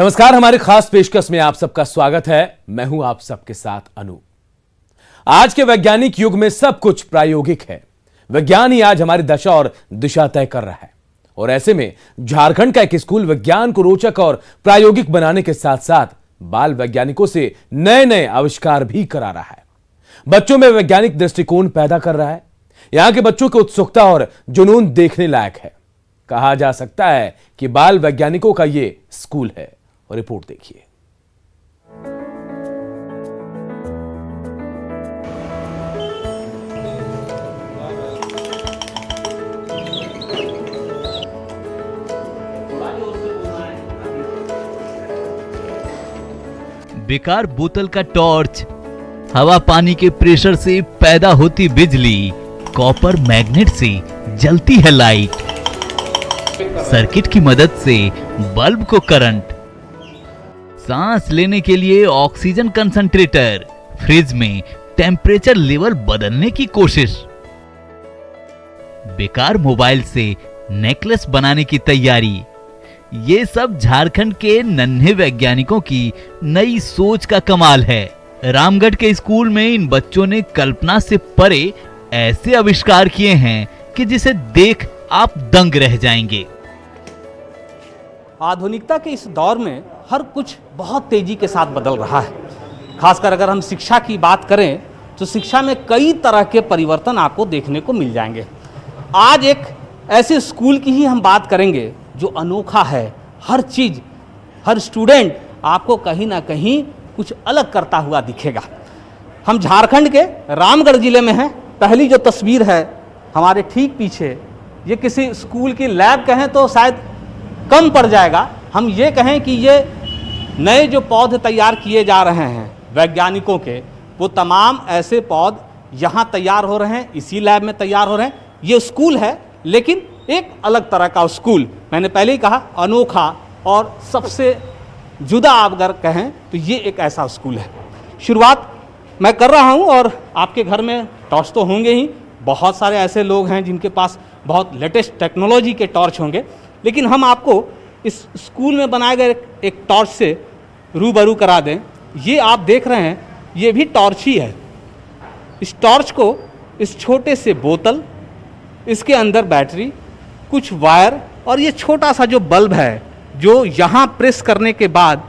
नमस्कार, हमारी खास पेशकश में आप सबका स्वागत है। मैं हूं आप सबके साथ अनु। आज के वैज्ञानिक युग में सब कुछ प्रायोगिक है। विज्ञान ही आज हमारी दशा और दिशा तय कर रहा है और ऐसे में झारखंड का एक स्कूल विज्ञान को रोचक और प्रायोगिक बनाने के साथ साथ बाल वैज्ञानिकों से नए नए आविष्कार भी करा रहा है। बच्चों में वैज्ञानिक दृष्टिकोण पैदा कर रहा है। यहां के बच्चों की उत्सुकता और जुनून देखने लायक है। कहा जा सकता है कि बाल वैज्ञानिकों का ये स्कूल है। और रिपोर्ट देखिए। बेकार बोतल का टॉर्च, हवा पानी के प्रेशर से पैदा होती बिजली, कॉपर मैग्नेट से जलती है लाइट, सर्किट की मदद से बल्ब को करंट, सांस लेने के लिए ऑक्सीजन कंसंट्रेटर, फ्रिज में टेम्परेचर लेवल बदलने की कोशिश, बेकार मोबाइल से नेकलेस बनाने की तैयारी। ये सब झारखंड के नन्हे वैज्ञानिकों की नई सोच का कमाल है। रामगढ़ के स्कूल में इन बच्चों ने कल्पना से परे ऐसे आविष्कार किए हैं कि जिसे देख आप दंग रह जाएंगे। आधुनिकता के इस दौर में हर कुछ बहुत तेजी के साथ बदल रहा है। खासकर अगर हम शिक्षा की बात करें तो शिक्षा में कई तरह के परिवर्तन आपको देखने को मिल जाएंगे। आज एक ऐसे स्कूल की ही हम बात करेंगे जो अनोखा है। हर चीज़, हर स्टूडेंट आपको कहीं ना कहीं कुछ अलग करता हुआ दिखेगा। हम झारखंड के रामगढ़ जिले में हैं। पहली जो तस्वीर है हमारे ठीक पीछे, ये किसी स्कूल की लैब कहें तो शायद कम पड़ जाएगा। हम ये कहें कि ये नए जो पौधे तैयार किए जा रहे हैं वैज्ञानिकों के, वो तमाम ऐसे पौधे यहाँ तैयार हो रहे हैं, इसी लैब में तैयार हो रहे हैं। ये स्कूल है लेकिन एक अलग तरह का स्कूल। मैंने पहले ही कहा अनोखा और सबसे जुदा आप अगर कहें तो ये एक ऐसा स्कूल है। शुरुआत मैं कर रहा हूँ और आपके घर में टॉर्च तो होंगे ही। बहुत सारे ऐसे लोग हैं जिनके पास बहुत लेटेस्ट टेक्नोलॉजी के टॉर्च होंगे, लेकिन हम आपको इस स्कूल में बनाए गए एक टॉर्च से रूबरू करा दें। ये आप देख रहे हैं, ये भी टॉर्च ही है। इस टॉर्च को इस छोटे से बोतल, इसके अंदर बैटरी, कुछ वायर और ये छोटा सा जो बल्ब है जो यहाँ प्रेस करने के बाद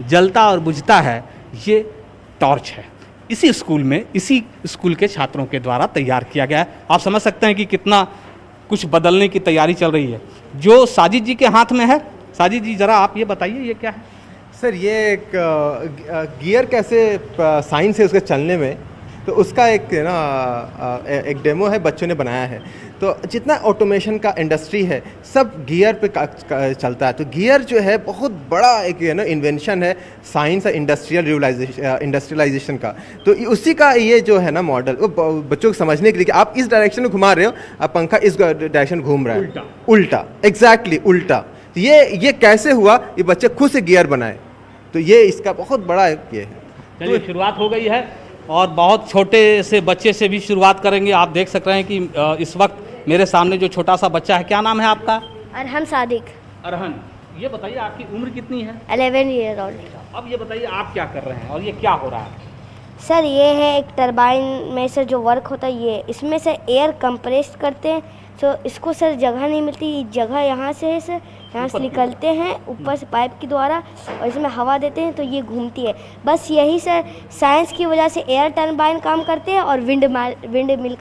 जलता और बुझता है, ये टॉर्च है। इसी स्कूल में, इसी स्कूल के छात्रों के द्वारा तैयार किया गया है। आप समझ सकते हैं कि कितना कुछ बदलने की तैयारी चल रही है। जो साजिद जी के हाथ में है, साजिद जी ज़रा आप ये बताइए ये क्या है? सर ये एक गियर कैसे साइंस है उसके चलने में, तो उसका एक ना एक डेमो है, बच्चों ने बनाया है। तो जितना ऑटोमेशन का इंडस्ट्री है सब गियर पे चलता है। तो गियर जो है बहुत बड़ा एक इन्वेंशन है साइंस और इंडस्ट्रियलाइजेशन का। तो उसी का ये जो है ना मॉडल, वो बच्चों को समझने के लिए कि आप इस डायरेक्शन में घुमा रहे हो, आप पंखा इस डायरेक्शन घूम रहा है, उल्टा एग्जैक्टली उल्टा। तो ये कैसे हुआ, ये बच्चे खुद से गियर बनाए। तो ये इसका बहुत बड़ा ये है। चलिए शुरुआत हो गई है और बहुत छोटे से बच्चे से भी शुरुआत करेंगे। आप देख सक रहे हैं कि इस वक्त मेरे सामने जो छोटा सा बच्चा है, क्या नाम है आपका? अरहन सादिक। अरहन, ये बताइए आपकी उम्र कितनी है? 11 ईयर ओल्ड। अब ये बताइए आप क्या कर रहे हैं और ये क्या हो रहा है? सर ये है एक टरबाइन में से जो वर्क होता है, ये इसमें से एयर कंप्रेस करते हैं। तो इसको सर जगह नहीं मिलती, जगह यहाँ से है सर, यहाँ से निकलते हैं ऊपर से पाइप के द्वारा और इसमें हवा देते हैं तो ये घूमती है। बस यही सर साइंस की वजह से एयर टरबाइन काम करते हैं और विंड मिल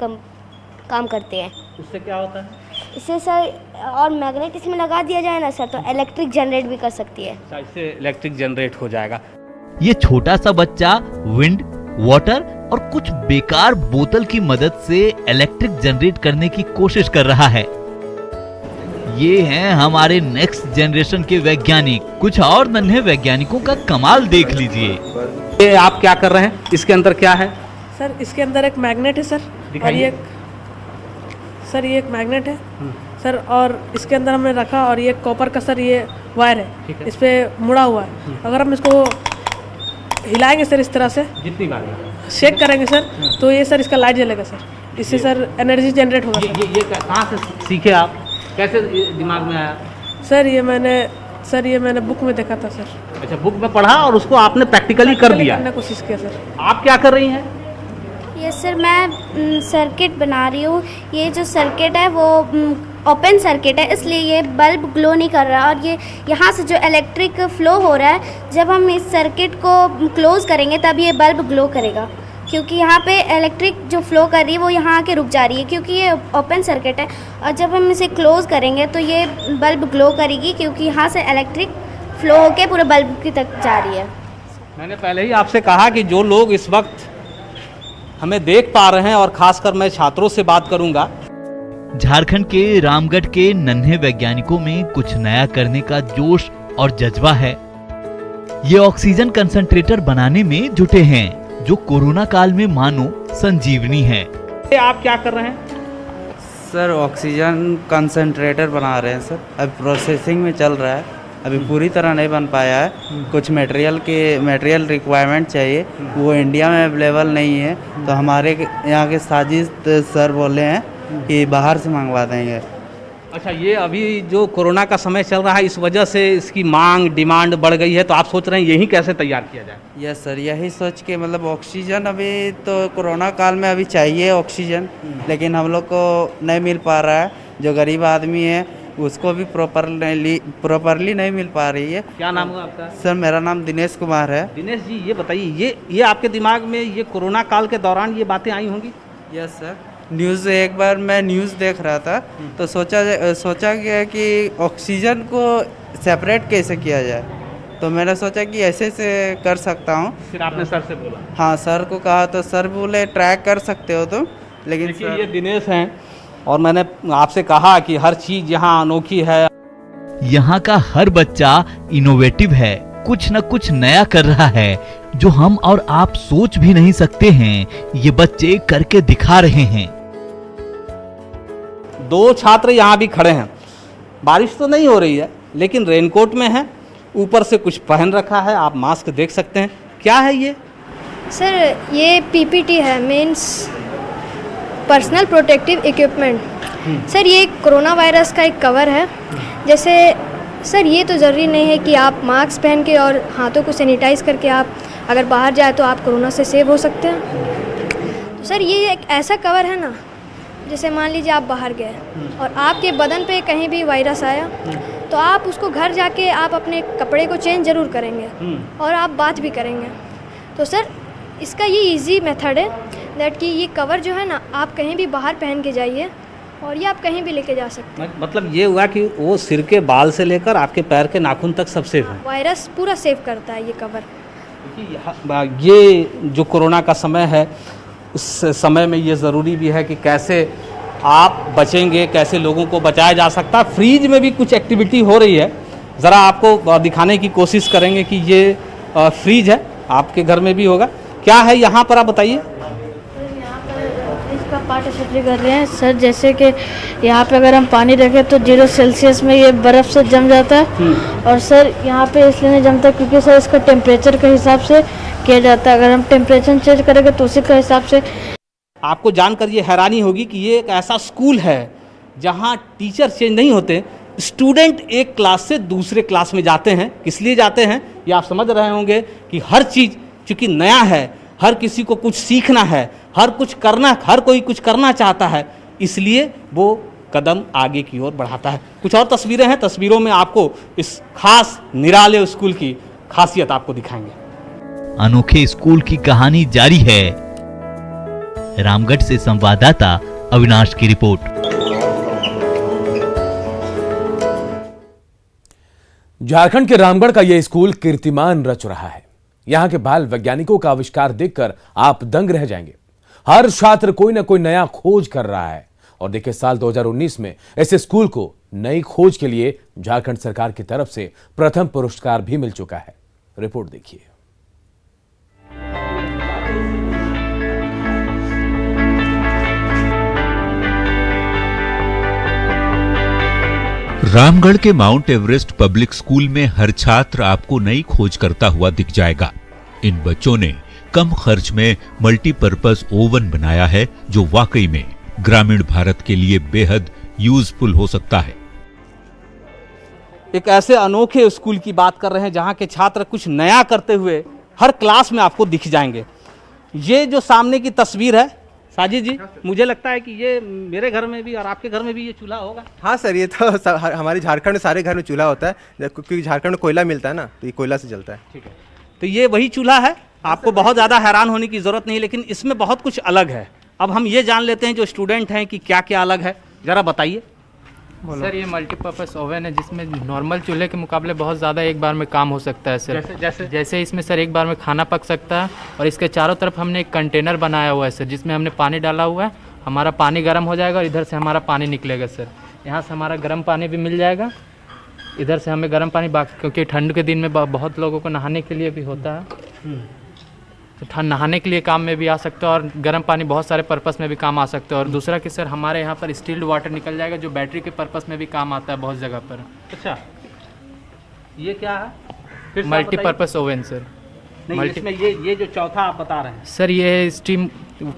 काम करते हैं। उससे क्या होता है? इससे सर और मैग्नेट इसमें लगा दिया जाए ना सर, तो इलेक्ट्रिक जनरेट भी कर सकती है। इससे इलेक्ट्रिक जनरेट हो जाएगा। ये छोटा सा बच्चा विंड, वाटर और कुछ बेकार बोतल की मदद से इलेक्ट्रिक जनरेट करने की कोशिश कर रहा है। ये हैं हमारे नेक्स्ट जनरेशन के वैज्ञानिक। कुछ और नन्हे वैज्ञानिकों का कमाल देख लीजिए। ये आप क्या कर रहे हैं? इसके अंदर क्या है? सर इसके अंदर एक मैग्नेट है सर, और ये एक मैग्नेट है सर, और इसके अंदर हमने रखा और ये कॉपर का सर ये वायर है, इस पे मुड़ा हुआ है। अगर हम इसको हिलाएंगे सर इस तरह से, जितनी बार शेक करेंगे सर, तो ये सर इसका लाइट जलेगा सर, इससे सर एनर्जी जनरेट होगा। ये कहाँ से सीखे आप, कैसे दिमाग में आया? सर ये मैंने सर ये मैंने बुक में देखा था सर। अच्छा, बुक में पढ़ा और उसको आपने प्रैक्टिकली कर दिया। करने की कोशिश किया सर। आप क्या कर रही हैं? ये सर मैं सर्किट बना रही हूँ। ये जो सर्किट है वो ओपन सर्किट है, इसलिए ये बल्ब ग्लो नहीं कर रहा। और ये यहाँ से जो इलेक्ट्रिक फ्लो हो रहा है, जब हम इस सर्किट को क्लोज करेंगे तब ये बल्ब ग्लो करेगा, क्योंकि यहाँ पे इलेक्ट्रिक जो फ्लो कर रही है वो यहाँ आके रुक जा रही है, क्योंकि ये ओपन सर्किट है। और जब हम इसे क्लोज करेंगे तो ये बल्ब ग्लो करेगी, क्योंकि यहाँ से इलेक्ट्रिक फ्लो होके पूरे बल्ब की तक जा रही है। मैंने पहले ही आपसे कहा कि जो लोग इस वक्त हमें देख पा रहे हैं, और खासकर मैं छात्रों से बात करूंगा, झारखंड के रामगढ़ के नन्हे वैज्ञानिकों में कुछ नया करने का जोश और जज्बा है। ये ऑक्सीजन कंसंट्रेटर बनाने में जुटे हैं, जो कोरोना काल में मानो संजीवनी है। आप क्या कर रहे हैं? सर ऑक्सीजन कंसंट्रेटर बना रहे हैं सर। अभी प्रोसेसिंग में चल रहा है, अभी पूरी तरह नहीं बन पाया है। कुछ मटेरियल रिक्वायरमेंट चाहिए, वो इंडिया में अवेलेबल नहीं है, तो हमारे यहाँ के साजिद सर बोले हैं कि बाहर से मंगवा देंगे। अच्छा, ये अभी जो कोरोना का समय चल रहा है, इस वजह से इसकी मांग डिमांड बढ़ गई है, तो आप सोच रहे हैं यही कैसे तैयार किया जाए? यस सर, यही सोच के, मतलब ऑक्सीजन अभी तो कोरोना काल में अभी चाहिए ऑक्सीजन, लेकिन हम लोग को नहीं मिल पा रहा है। जो गरीब आदमी है उसको भी प्रॉपरली नहीं मिल पा रही है। क्या नाम है आपका? सर मेरा नाम दिनेश कुमार है। दिनेश जी, ये बताइए, ये आपके दिमाग में ये कोरोना काल के दौरान ये बातें आई होंगी? यस सर, न्यूज़ एक बार मैं न्यूज़ देख रहा था तो सोचा गया कि ऑक्सीजन को सेपरेट कैसे किया जाए, तो मैंने सोचा कि ऐसे से कर सकता हूँ। फिर आपने सर से बोला? हाँ, सर को कहा तो सर बोले ट्रैक कर सकते हो तुम, लेकिन देखिए ये दिनेश हैं, और मैंने आपसे कहा कि हर चीज़ यहाँ अनोखी है। यहाँ का हर बच्चा इनोवेटिव है, कुछ न कुछ नया कर रहा है, जो हम और आप सोच भी नहीं सकते हैं, ये बच्चे करके दिखा रहे हैं। दो छात्र यहाँ भी खड़े हैं। बारिश तो नहीं हो रही है, लेकिन रेनकोट में है, ऊपर से कुछ पहन रखा है, आप मास्क देख सकते हैं। क्या है ये? सर ये पीपीटी है, means personal protective equipment. Sir ये कोरोना वायरस का एक कवर है। जैसे सर ये तो ज़रूरी नहीं है कि आप मास्क पहन के और हाथों को सैनिटाइज करके आप अगर बाहर जाए तो आप कोरोना से सेव हो सकते हैं। तो सर ये एक ऐसा कवर है ना, जैसे मान लीजिए आप बाहर गए और आपके बदन पे कहीं भी वायरस आया, तो आप उसको घर जाके आप अपने कपड़े को चेंज ज़रूर करेंगे और आप बात भी करेंगे। तो सर इसका ये इजी मेथड है दैट कि ये कवर जो है ना, आप कहीं भी बाहर पहन के जाइए और ये आप कहीं भी लेके जा सकते हैं। मतलब ये हुआ कि वो सिर के बाल से लेकर आपके पैर के नाखून तक सब सेफ है। वायरस पूरा सेव करता है ये कवर। ये जो कोरोना का समय है, उस समय में ये ज़रूरी भी है कि कैसे आप बचेंगे, कैसे लोगों को बचाया जा सकता है। फ्रीज में भी कुछ एक्टिविटी हो रही है, ज़रा आपको दिखाने की कोशिश करेंगे कि ये फ्रीज है, आपके घर में भी होगा। क्या है यहाँ पर, आप बताइए। इसका पार्टिसिपेट कर रहे हैं सर, जैसे कि यहाँ पे अगर हम पानी रखें तो 0 सेल्सियस में ये बर्फ़ से जम जाता है। और सर यहाँ पे इसलिए नहीं जमता क्योंकि सर इसका टेम्परेचर के हिसाब से किया जाता है। अगर हम टेम्परेचर चेंज करेंगे तो उसी के हिसाब से। आपको जानकर ये हैरानी होगी कि ये एक ऐसा स्कूल है जहाँ टीचर चेंज नहीं होते, स्टूडेंट एक क्लास से दूसरे क्लास में जाते हैं। किस लिए जाते हैं ये आप समझ रहे होंगे कि हर चीज़ चूँकि नया है, हर किसी को कुछ सीखना है, हर कोई कुछ करना चाहता है, इसलिए वो कदम आगे की ओर बढ़ाता है। कुछ और तस्वीरें हैं, तस्वीरों में आपको इस खास निराले स्कूल की खासियत आपको दिखाएंगे। अनोखे स्कूल की कहानी जारी है। रामगढ़ से संवाददाता अविनाश की रिपोर्ट। झारखंड के रामगढ़ का यह स्कूल कीर्तिमान रच रहा है। यहां के बाल वैज्ञानिकों का आविष्कार देखकर आप दंग रह जाएंगे। हर छात्र कोई ना कोई नया खोज कर रहा है। और देखिए, साल 2019 में इस स्कूल को नई खोज के लिए झारखंड सरकार की तरफ से प्रथम पुरस्कार भी मिल चुका है। रिपोर्ट देखिए। रामगढ़ के माउंट एवरेस्ट पब्लिक स्कूल में हर छात्र आपको नई खोज करता हुआ दिख जाएगा। इन बच्चों ने कम खर्च में मल्टीपर्पज ओवन बनाया है, जो वाकई में ग्रामीण भारत के लिए बेहद यूजफुल हो सकता है। एक ऐसे अनोखे स्कूल की बात कर रहे हैं जहां के छात्र कुछ नया करते हुए हर क्लास में आपको दिख जाएंगे। ये जो सामने की तस्वीर है साजिद जी, मुझे लगता है कि ये मेरे घर में भी और आपके घर में भी ये चूल्हा होगा। हाँ सर, ये तो हमारे झारखंड में सारे घर में चूल्हा होता है, क्योंकि झारखंड में कोयला मिलता है ना, तो ये कोयला से जलता है। ठीक है, तो ये वही चूल्हा है, आपको बहुत ज़्यादा हैरान होने की ज़रूरत नहीं, लेकिन इसमें बहुत कुछ अलग है। अब हम ये जान लेते हैं जो स्टूडेंट हैं कि क्या क्या अलग है, ज़रा बताइए। सर ये मल्टीपर्पज़ ओवन है जिसमें नॉर्मल चूल्हे के मुकाबले बहुत ज़्यादा एक बार में काम हो सकता है सर। जैसे इसमें सर एक बार में खाना पक सकता है, और इसके चारों तरफ हमने एक कंटेनर बनाया हुआ है सर, जिसमें हमने पानी डाला हुआ है। हमारा पानी गर्म हो जाएगा और इधर से हमारा पानी निकलेगा सर। यहाँ से हमारा गर्म पानी भी मिल जाएगा, इधर से हमें गर्म पानी, बाकी क्योंकि ठंड के दिन में बहुत लोगों को नहाने के लिए भी होता है, तो नहाने के लिए काम में भी आ सकता है, और गर्म पानी बहुत सारे पर्पस में भी काम आ सकता है। और दूसरा कि सर हमारे यहाँ पर स्टील्ड वाटर निकल जाएगा जो बैटरी के पर्पस में भी काम आता है बहुत जगह पर। अच्छा, ये क्या है? Multipurpose oven sir. नहीं, इसमें ये जो चौथा आप बता रहे हैं सर, ये स्टीम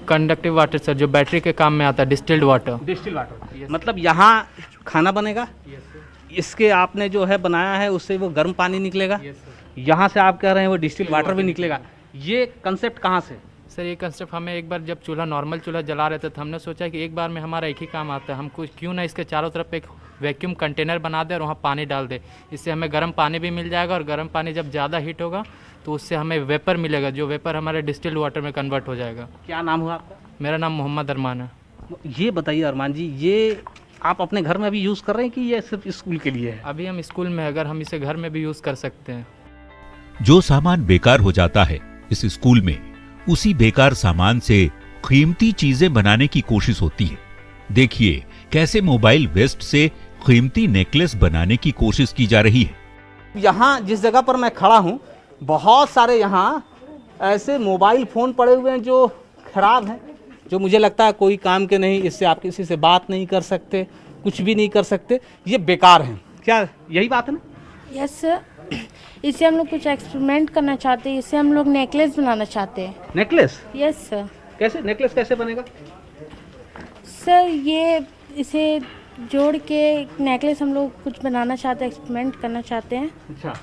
कंडक्टिव वाटर सर, जो बैटरी के काम में आता है, डिस्टिल्ड वाटर। डिस्टिल वाटर, मतलब यहाँ खाना बनेगा, इसके आपने जो है बनाया है उससे वो गर्म पानी निकलेगा, यहाँ से आप कह रहे हैं वो डिस्टिल वाटर भी निकलेगा। ये कंसेप्ट कहाँ से? सर ये कंसेप्ट हमें एक बार जब नॉर्मल चूल्हा जला रहे थे तो हमने सोचा कि एक बार में हमारा एक ही काम आता है, हम कुछ क्यों ना इसके चारों तरफ एक वैक्यूम कंटेनर बना दे और वहाँ पानी डाल दे। इससे हमें गर्म पानी भी मिल जाएगा, और गर्म पानी जब ज़्यादा हीट होगा तो उससे हमें वेपर मिलेगा, जो वेपर हमारे डिस्टिल्ड वाटर में कन्वर्ट हो जाएगा। क्या नाम हुआ आपका? मेरा नाम मोहम्मद अरमान है। ये बताइए अरमान जी, ये आप अपने घर में अभी यूज़ कर रहे हैं कि ये सिर्फ स्कूल के लिए है? अभी हम स्कूल में, अगर हम इसे घर में भी यूज़ कर सकते हैं। जो सामान बेकार हो जाता है इस स्कूल में, उसी बेकार सामान से कीमती चीजें बनाने की कोशिश होती है। देखिए कैसे मोबाइल वेस्ट से कीमती नेकलेस बनाने की कोशिश की जा रही है। यहाँ जिस जगह पर मैं खड़ा हूँ, बहुत सारे यहाँ ऐसे मोबाइल फ़ोन पड़े हुए हैं जो खराब हैं, जो मुझे लगता है कोई काम के नहीं, इससे आप किसी से बात नहीं कर सकते, कुछ भी नहीं कर सकते, ये बेकार हैं। क्या यही बात है ना? यस सर, इससे हम लोग कुछ एक्सपेरिमेंट करना चाहते हैं, इससे हम लोग नेकलेस बनाना चाहते हैं। नेकलेस? Yes sir. कैसे नेकलेस कैसे बनेगा? सर ये इसे जोड़ के नेकलेस हम लोग कुछ बनाना चाहते हैं, एक्सपेरिमेंट करना चाहते हैं। अच्छा,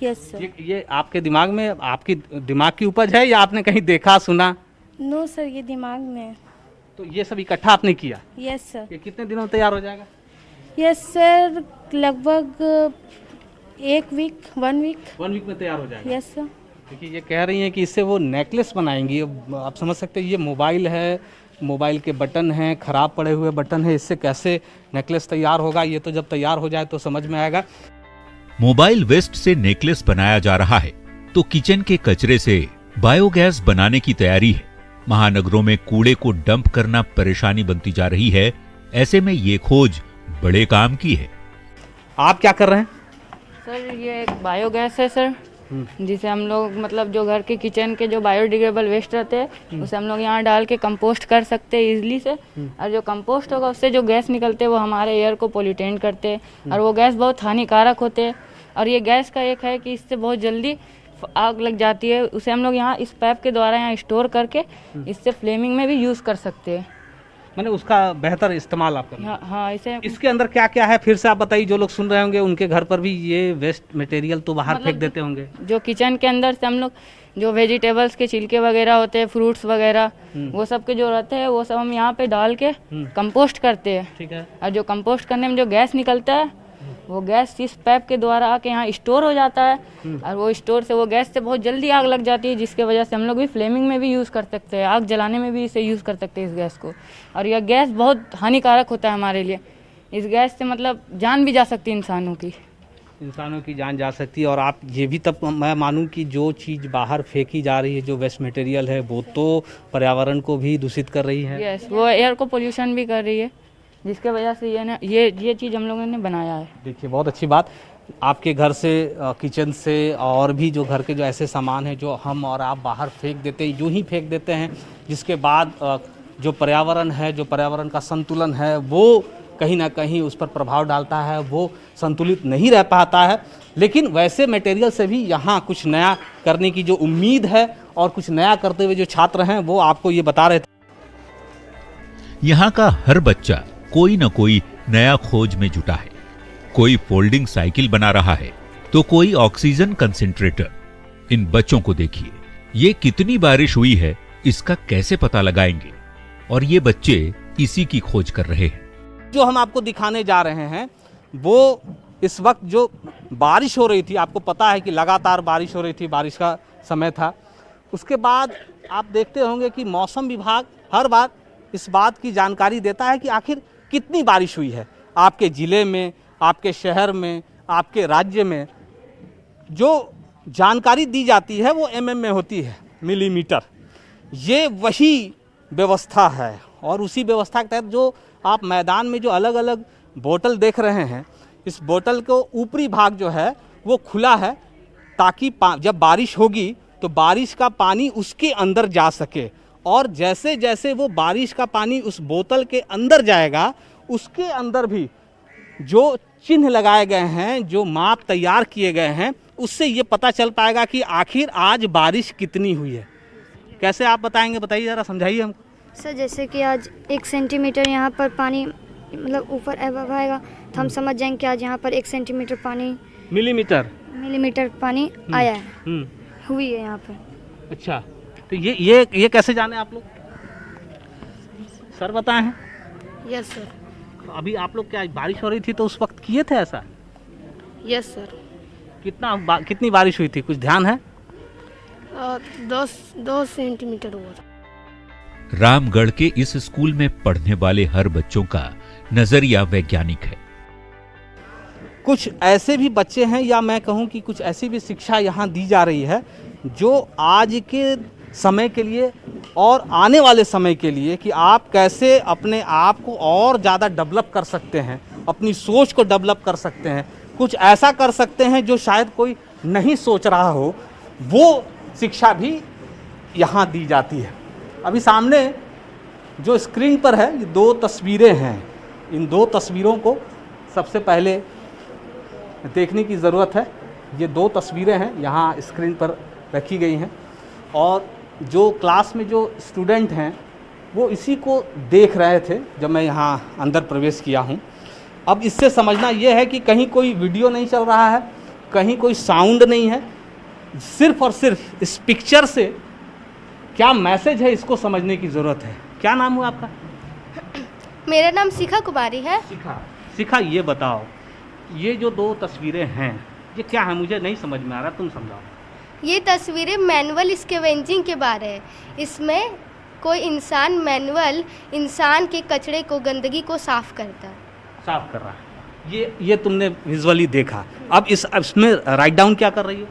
यस सर। ये आपके दिमाग में, आपकी दिमाग की उपज है या आपने कहीं देखा सुना? नो सर, ये दिमाग में। तो ये सब इकट्ठा आपने किया? Yes sir. ये कितने दिनों में तैयार हो जाएगा? यस सर, लगभग 1 वीक 1 वीक। 1 वीक में तैयार हो जाएगा? Yes sir. देखिए ये कह रही हैं कि इससे वो नेकलेस बनाएंगी। अब आप समझ सकते हैं, ये मोबाइल है, मोबाइल के बटन हैं, ख़राब पड़े हुए बटन है, इससे कैसे नेकलेस तैयार होगा, ये तो जब तैयार हो जाए तो समझ में आएगा। मोबाइल वेस्ट से नेकलेस बनाया जा रहा है तो किचन के कचरे से बायोगैस बनाने की तैयारी है। महानगरों में कूड़े को डंप करना परेशानी बनती जा रही है, ऐसे में ये खोज बड़े काम की है। आप क्या कर रहे हैं? सर ये एक बायोगैस है सर, जिसे हम लोग मतलब जो घर के किचन के जो बायोडिग्रेडेबल वेस्ट रहते हैं उसे हम लोग यहाँ डाल के कंपोस्ट कर सकते हैं इजीली से। और जो कंपोस्ट होगा उससे जो गैस निकलते हैं वो हमारे एयर को पोल्यूटेंट करते हैं, और वो गैस बहुत हानिकारक होते हैं। और ये गैस का एक है कि इससे बहुत जल्दी आग लग जाती है, उसे हम लोग यहाँ इस पाइप के द्वारा यहाँ स्टोर करके इससे फ्लेमिंग में भी यूज़ कर सकते हैं। मैंने उसका बेहतर इस्तेमाल आप करें। हाँ इसे इसके अंदर क्या क्या है फिर से आप बताइए, जो लोग सुन रहे होंगे उनके घर पर भी ये वेस्ट मटेरियल तो बाहर फेंक देते होंगे। जो किचन के अंदर से हम लोग जो वेजिटेबल्स के छिलके वगैरह होते हैं, फ्रूट्स वगैरह, वो सब के जो रहते हैं वो सब हम यहाँ पे डाल के कंपोस्ट करते हैं। ठीक है। और जो कंपोस्ट करने में जो गैस निकलता है वो गैस इस पाइप के द्वारा आके यहाँ स्टोर हो जाता है, और वो स्टोर से वो गैस से बहुत जल्दी आग लग जाती है, जिसके वजह से हम लोग भी फ्लेमिंग में भी यूज़ कर सकते हैं, आग जलाने में भी इसे यूज़ कर सकते हैं इस गैस को। और यह गैस बहुत हानिकारक होता है हमारे लिए, इस गैस से मतलब जान भी जा सकती है इंसानों की जान जा सकती है। और आप ये भी तब मैं मानूँ कि जो चीज़ बाहर फेंकी जा रही है, जो वेस्ट मटेरियल है, वो तो पर्यावरण को भी दूषित कर रही है। यस, वो एयर को पोल्यूशन भी कर रही है, जिसके वजह से ये चीज़ हम लोगों ने बनाया है। देखिए बहुत अच्छी बात, आपके घर से, किचन से, और भी जो घर के जो ऐसे सामान हैं जो हम और आप बाहर फेंक देते हैं, यूँ ही फेंक देते हैं, जिसके बाद जो पर्यावरण है, जो पर्यावरण का संतुलन है, वो कहीं ना कहीं उस पर प्रभाव डालता है, वो संतुलित नहीं रह पाता है। लेकिन वैसे मटेरियल से भी यहाँ कुछ नया करने की जो उम्मीद है, और कुछ नया करते हुए जो छात्र हैं वो आपको ये बता रहे थे। यहाँ का हर बच्चा कोई न कोई नया खोज में जुटा है। कोई फोल्डिंग साइकिल बना रहा है तो कोई ऑक्सीजन कंसेंट्रेटर। इन बच्चों को देखिए, ये कितनी बारिश हुई है इसका कैसे पता लगाएंगे, और ये बच्चे इसी की खोज कर रहे हैं। जो हम आपको दिखाने जा रहे हैं वो इस वक्त जो बारिश हो रही थी, आपको पता है कि लगातार बारिश हो रही थी, बारिश का समय था। उसके बाद आप देखते होंगे कि मौसम विभाग हर बार इस बात की जानकारी देता है कि आखिर कितनी बारिश हुई है आपके ज़िले में, आपके शहर में, आपके राज्य में। जो जानकारी दी जाती है वो mm में होती है, मिलीमीटर। ये वही व्यवस्था है और उसी व्यवस्था के तहत जो आप मैदान में जो अलग अलग बोतल देख रहे हैं, इस बोतल को ऊपरी भाग जो है वो खुला है ताकि जब बारिश होगी तो बारिश का पानी उसके अंदर जा सके, और जैसे जैसे वो बारिश का पानी उस बोतल के अंदर जाएगा उसके अंदर भी जो चिन्ह लगाए गए हैं, जो माप तैयार किए गए हैं, उससे ये पता चल पाएगा कि आखिर आज बारिश कितनी हुई है। कैसे आप बताएंगे, बताइए ज़रा, समझाइए हमको। सर जैसे कि आज 1 सेंटीमीटर यहाँ पर पानी मतलब ऊपर एबव आएगा तो हम समझ जाएंगे कि आज यहाँ पर 1 सेंटीमीटर पानी मिलीमीटर पानी आया है, हुई है यहाँ पर। अच्छा, तो ये कैसे जाने आप लोग, सर बताए हैं? Yes sir. तो अभी आप लोग क्या बारिश हो रही थी तो उस वक्त किए थे ऐसा? Yes sir. कितनी बारिश हुई थी, कुछ ध्यान है? 2 सेंटीमीटर हुआ था। रामगढ़ के इस स्कूल में पढ़ने वाले हर बच्चों का नजरिया वैज्ञानिक है। कुछ ऐसे भी बच्चे हैं, या मैं कहूं कि कुछ ऐसी भी शिक्षा यहाँ दी जा रही है जो आज के समय के लिए और आने वाले समय के लिए कि आप कैसे अपने आप को और ज़्यादा डेवलप कर सकते हैं, अपनी सोच को डेवलप कर सकते हैं, कुछ ऐसा कर सकते हैं जो शायद कोई नहीं सोच रहा हो, वो शिक्षा भी यहाँ दी जाती है। अभी सामने जो स्क्रीन पर है ये 2 तस्वीरें हैं। इन 2 तस्वीरों को सबसे पहले देखने की ज़रूरत है। ये 2 तस्वीरें हैं, यहाँ स्क्रीन पर रखी गई हैं, और जो क्लास में जो स्टूडेंट हैं वो इसी को देख रहे थे जब मैं यहाँ अंदर प्रवेश किया हूँ। अब इससे समझना ये है कि कहीं कोई वीडियो नहीं चल रहा है, कहीं कोई साउंड नहीं है, सिर्फ और सिर्फ इस पिक्चर से क्या मैसेज है इसको समझने की ज़रूरत है। क्या नाम हुआ आपका? मेरा नाम शिखा कुमारी है। शिखा, ये बताओ, ये जो 2 तस्वीरें हैं ये क्या है, मुझे नहीं समझ में आ रहा, तुम समझाओ। ये तस्वीरें मैनुअल स्कैवेंजिंग के बारे है। इसमें कोई इंसान मैनुअल इंसान के कचरे को, गंदगी को साफ करता है, साफ कर रहा है। ये तुमने विजुअली देखा। अब इसमें राइट डाउन क्या कर रही हो?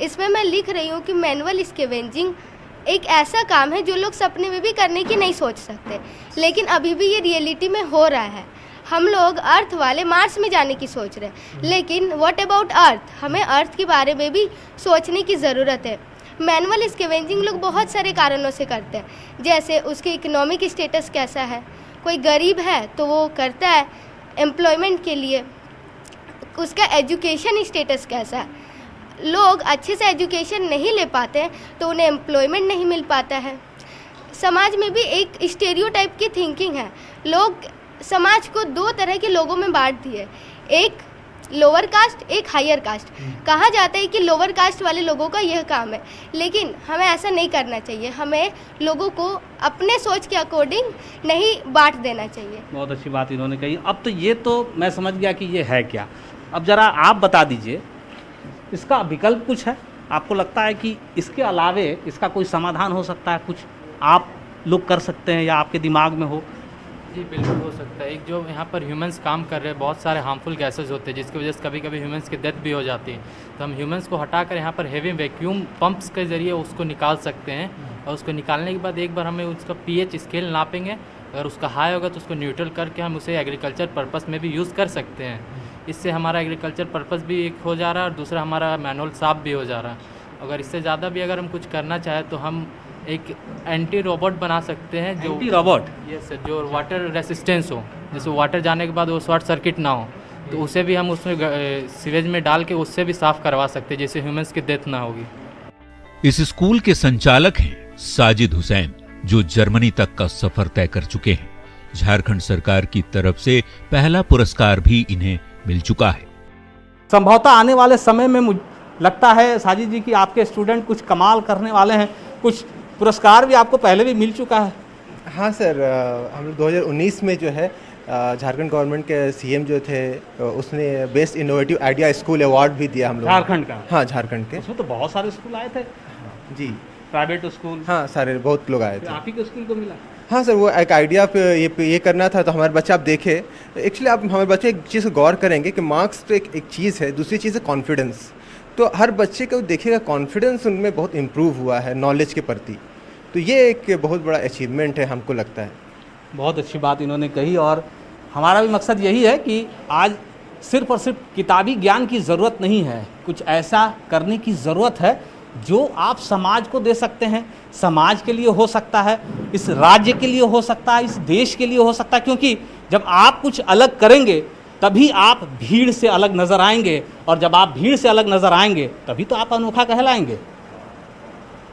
इसमें मैं लिख रही हूँ कि मैनुअल स्कैवेंजिंग एक ऐसा काम है जो लोग सपने में भी करने की नहीं सोच सकते, लेकिन अभी भी ये रियलिटी में हो रहा है। हम लोग अर्थ वाले मार्स में जाने की सोच रहे हैं, लेकिन व्हाट अबाउट अर्थ? हमें अर्थ के बारे में भी सोचने की ज़रूरत है। मैनुअल स्कैवेंजिंग लोग बहुत सारे कारणों से करते हैं, जैसे उसके इकोनॉमिक स्टेटस कैसा है, कोई गरीब है तो वो करता है एम्प्लॉयमेंट के लिए, उसका एजुकेशन स्टेटस कैसा है, लोग अच्छे से एजुकेशन नहीं ले पाते हैं तो उन्हें एम्प्लॉयमेंट नहीं मिल पाता है। समाज में भी एक स्टेरियोटाइप की थिंकिंग है। लोग समाज को 2 तरह के लोगों में बांट दिए, एक लोअर कास्ट, एक हायर कास्ट। कहा जाता है कि लोअर कास्ट वाले लोगों का यह काम है, लेकिन हमें ऐसा नहीं करना चाहिए। हमें लोगों को अपने सोच के अकॉर्डिंग नहीं बांट देना चाहिए। बहुत अच्छी बात इन्होंने कही। अब तो ये तो मैं समझ गया कि ये है क्या। अब ज़रा आप बता दीजिए, इसका विकल्प कुछ है? आपको लगता है कि इसके अलावे इसका कोई समाधान हो सकता है, कुछ आप लोग कर सकते हैं या आपके दिमाग में हो? जी बिल्कुल हो सकता है। एक जो यहाँ पर ह्यूमंस काम कर रहे हैं, बहुत सारे हार्मफुल गैसेज होते हैं जिसकी वजह से कभी कभी ह्यूमंस की डेथ भी हो जाती है। तो हम ह्यूमंस को हटाकर यहाँ पर हेवी वैक्यूम पंप्स के ज़रिए उसको निकाल सकते हैं, और उसको निकालने के बाद एक बार हमें उसका pH स्केल नापेंगे, अगर उसका हाई होगा तो उसको न्यूट्रल करके हम उसे एग्रीकल्चर पर्पस में भी यूज़ कर सकते हैं। इससे हमारा एग्रीकल्चर पर्पस भी एक हो जा रहा है और दूसरा हमारा मैनुअल साफ भी हो जा रहा है। अगर इससे ज़्यादा भी अगर हम कुछ करना चाहें तो हम एक एंटी रोबोट बना सकते हैं, जो एंटी रोबोट, यस सर, जो वाटर रेसिस्टेंस हो, जैसे वाटर जाने के बाद वो शॉर्ट सर्किट ना हो, तो उसे भी हम उसमें सीवेज में डाल के उससे भी साफ करवा सकते हैं, जिससे ह्यूमंस की डेथ ना होगी। इस स्कूल के संचालक हैं साजिद हुसैन, जो जर्मनी तक का सफर तय कर चुके हैं। झारखंड सरकार की तरफ से पहला पुरस्कार भी इन्हें मिल चुका है। संभवतः आने वाले समय में मुझे लगता है साजिद जी कि आपके स्टूडेंट कुछ कमाल करने वाले हैं, कुछ पुरस्कार भी आपको पहले भी मिल चुका है। हाँ सर, हम लोग 2019 में जो है झारखंड गवर्नमेंट के सीएम जो थे उसने best innovative idea school award भी दिया हम लोग। झारखंड का? हाँ, झारखंड के। उसमें तो बहुत सारे स्कूल आए थे जी, प्राइवेट स्कूल। हाँ, सारे बहुत लोग आए थे। आप ही के स्कूल को मिला? हाँ सर, वो एक आइडिया पे ये करना था, तो हमारे बच्चे आप देखे, एक्चुअली आप हमारे बच्चे एक चीज़ को गौर करेंगे कि मार्क्स तो एक चीज़ है, दूसरी चीज़ है कॉन्फिडेंस। तो हर बच्चे को देखिएगा कॉन्फिडेंस उनमें बहुत इम्प्रूव हुआ है नॉलेज के प्रति, तो ये एक बहुत बड़ा अचीवमेंट है हमको लगता है। बहुत अच्छी बात इन्होंने कही, और हमारा भी मकसद यही है कि आज सिर्फ और सिर्फ किताबी ज्ञान की ज़रूरत नहीं है, कुछ ऐसा करने की ज़रूरत है जो आप समाज को दे सकते हैं। समाज के लिए हो सकता है, इस राज्य के लिए हो सकता है, इस देश के लिए हो सकता है, क्योंकि जब आप कुछ अलग करेंगे तभी आप भीड़ से अलग नज़र आएंगे, और जब आप भीड़ से अलग नज़र आएंगे तभी तो आप अनोखा कहलाएंगे।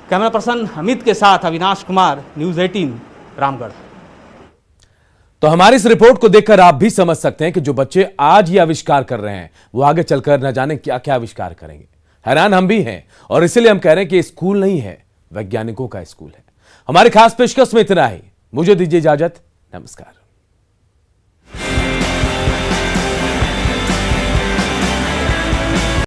कैमरा पर्सन अमित के साथ अविनाश कुमार, न्यूज़ 18 रामगढ़। तो हमारी इस रिपोर्ट को देखकर आप भी समझ सकते हैं कि जो बच्चे आज ये आविष्कार कर रहे हैं वो आगे चलकर न जाने क्या क्या आविष्कार करेंगे। हैरान हम भी हैं, और इसलिए हम कह रहे हैं कि स्कूल नहीं है, वैज्ञानिकों का स्कूल है। हमारी खास पेशकश में इतना ही। मुझे दीजिए इजाजत, नमस्कार।